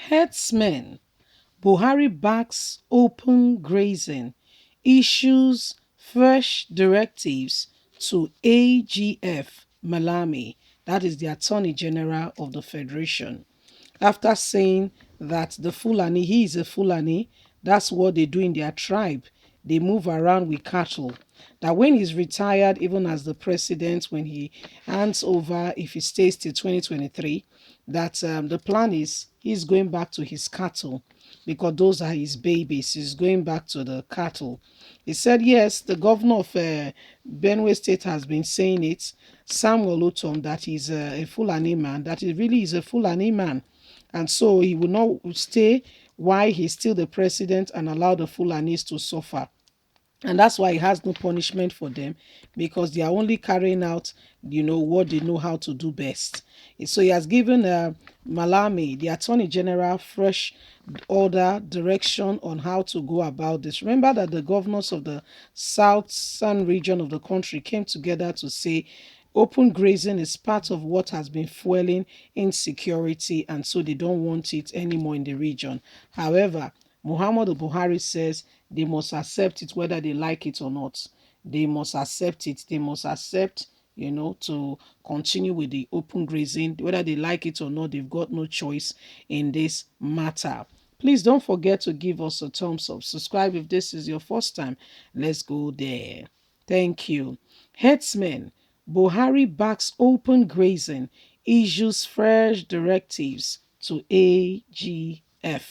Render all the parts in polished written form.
Herdsmen, Buhari backs open grazing, issues fresh directives to AGF Malami, that is the Attorney General of the Federation, after saying that the Fulani, he is a Fulani, that's what they do in their tribe. They move around with cattle. That when he's retired, even as the president, when he hands over, if he stays till 2023, that the plan is he's going back to his cattle because those are his babies. He's going back to the cattle. He said, yes, the governor of Benue State has been saying it, Samuel Otom, that he's a Fulani man, that he really is a Fulani man. And so he will not stay while he's still the president and allow the Fulanis to suffer. And that's why he has no punishment for them, because they are only carrying out, what they know how to do best. So he has given Malami, the Attorney General, fresh order, direction on how to go about this. Remember that the governors of the southern region of the country came together to say open grazing is part of what has been fueling insecurity, and so they don't want it anymore in the region. However, Muhammadu Buhari says they must accept it whether they like it or not. They must accept it. They must accept, to continue with the open grazing. Whether they like it or not, they've got no choice in this matter. Please don't forget to give us a thumbs up. Subscribe if this is your first time. Let's go there. Thank you. Herdsmen, Buhari backs open grazing, issues fresh directives to AGF.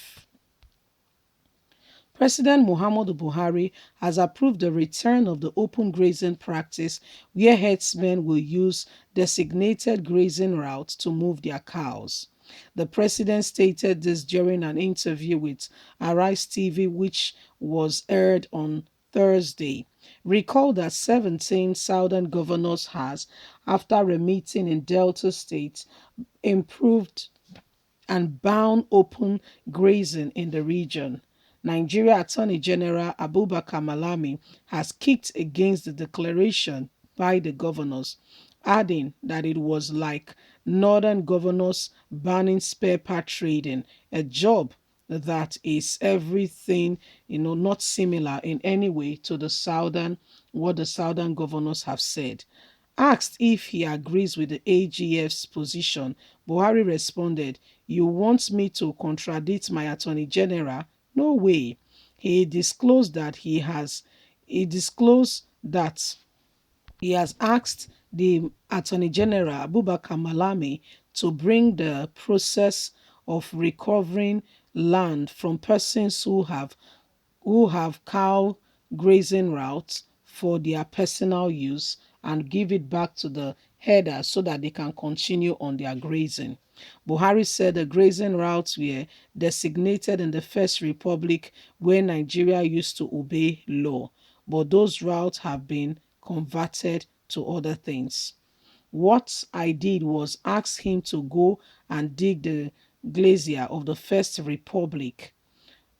President Muhammadu Buhari has approved the return of the open grazing practice where herdsmen will use designated grazing routes to move their cows. The president stated this during an interview with Arise TV, which was aired on Thursday. Recall that 17 southern governors has, after a meeting in Delta State, improved and banned open grazing in the region. Nigeria Attorney General Abubakar Malami has kicked against the declaration by the governors, adding that it was like northern governors banning spare part trading, a job that is everything, not similar in any way to what the southern governors have said. Asked if he agrees with the AGF's position, Buhari responded, "You want me to contradict my Attorney General? No way." He disclosed that he has asked the Attorney General Abubakar Malami to bring the process of recovering land from persons who have cow grazing routes for their personal use and give it back to the herders so that they can continue on their grazing. Buhari said the grazing routes were designated in the First Republic where Nigeria used to obey law, but those routes have been converted to other things. What I did was ask him to go and dig the glacier of the First Republic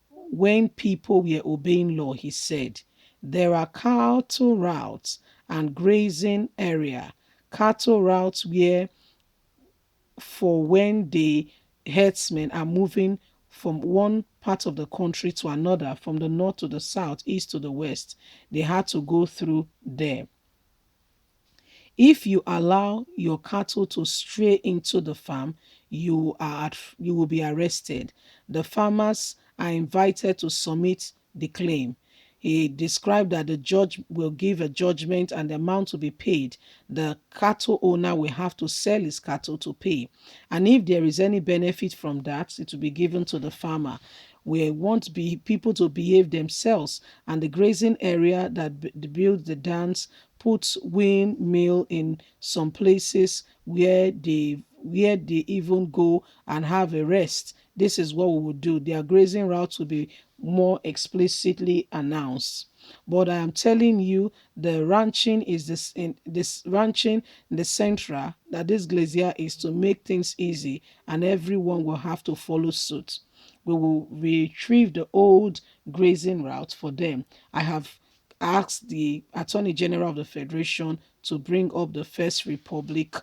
when people were obeying law, he said. There are cattle routes and grazing area. Cattle routes where for when the herdsmen are moving from one part of the country to another, from the north to the south, east to the west, they had to go through there. If you allow your cattle to stray into the farm, you will be arrested. The farmers are invited to submit the claim. He described that the judge will give a judgment and the amount to be paid. The cattle owner will have to sell his cattle to pay. And if there is any benefit from that, it will be given to the farmer. We want people to behave themselves, and the grazing area that builds the dams puts windmill in some places where they even go and have a rest. This is what we will do. Their grazing routes will be more explicitly announced. But I am telling you, the ranching is this ranching in the central, that this glacier is to make things easy, and everyone will have to follow suit. We will retrieve the old grazing route for them. I have asked the Attorney General of the Federation to bring up the First Republic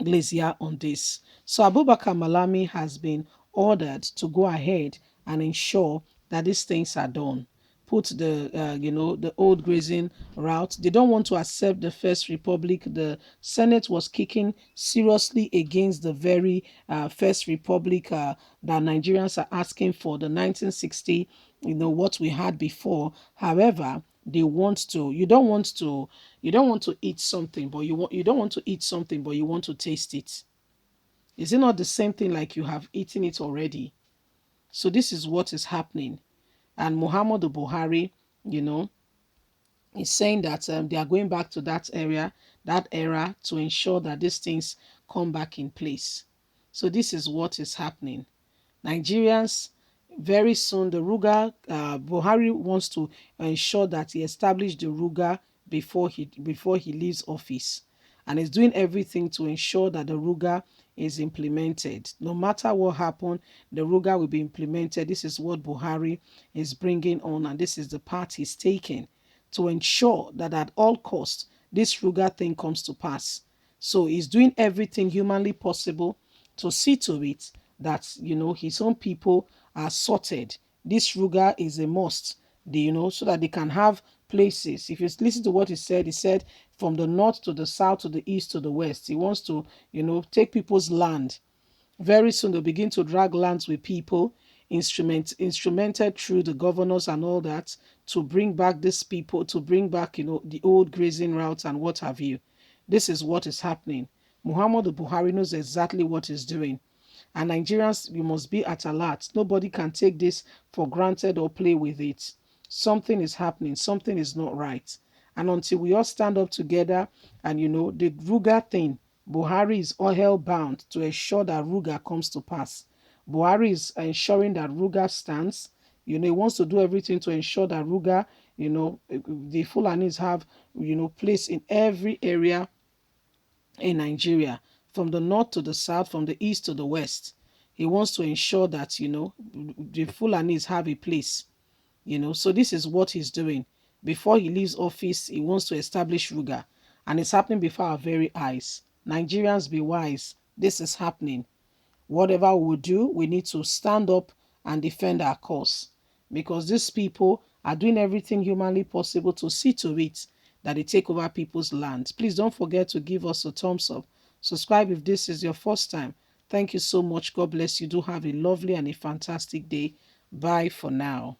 glacier on this. So Abubakar Malami has been ordered to go ahead and ensure that these things are done. Put the the old grazing route. They don't want to accept the First Republic. The Senate was kicking seriously against the very First Republic that Nigerians are asking for, the 1960, what we had before. However, they want to. You don't want to eat something, but you don't want to eat something, but you want to taste it. Is it not the same thing like you have eaten it already? So this is what is happening. And Muhammadu Buhari, you know, is saying that they are going back to that era to ensure that these things come back in place. So this is what is happening. Nigerians, very soon, the Ruga, Buhari wants to ensure that he established the Ruga before he leaves office, and is doing everything to ensure that the Ruga is implemented. No matter what happened, the Ruga will be implemented. This is what Buhari is bringing on, and this is the part he's taking to ensure that at all costs this Ruga thing comes to pass. So he's doing everything humanly possible to see to it that his own people are sorted. This Ruga is a must, so that they can have places. If you listen to what he said from the north to the south to the east to the west, he wants to take people's land. Very soon they'll begin to drag lands with people, instrumented through the governors and all that, to bring back these people, to bring back the old grazing routes and what have you. This is what is happening. Muhammadu Buhari knows exactly what he's doing. And Nigerians, we must be at alert. Nobody can take this for granted or play with it. Something is happening. Something is not right. And until we all stand up together and, the Ruga thing, Buhari is all hell bound to ensure that Ruga comes to pass. Buhari is ensuring that Ruga stands. He wants to do everything to ensure that Ruga, the Fulanis have, place in every area in Nigeria, from the north to the south, from the east to the west. He wants to ensure that, the Fulanis have a place, So this is what he's doing. Before he leaves office, he wants to establish Ruga. And it's happening before our very eyes. Nigerians, be wise. This is happening. Whatever we do, we need to stand up and defend our cause, because these people are doing everything humanly possible to see to it that they take over people's land. Please don't forget to give us a thumbs up. Subscribe if this is your first time. Thank you so much. God bless you. Do have a lovely and a fantastic day. Bye for now.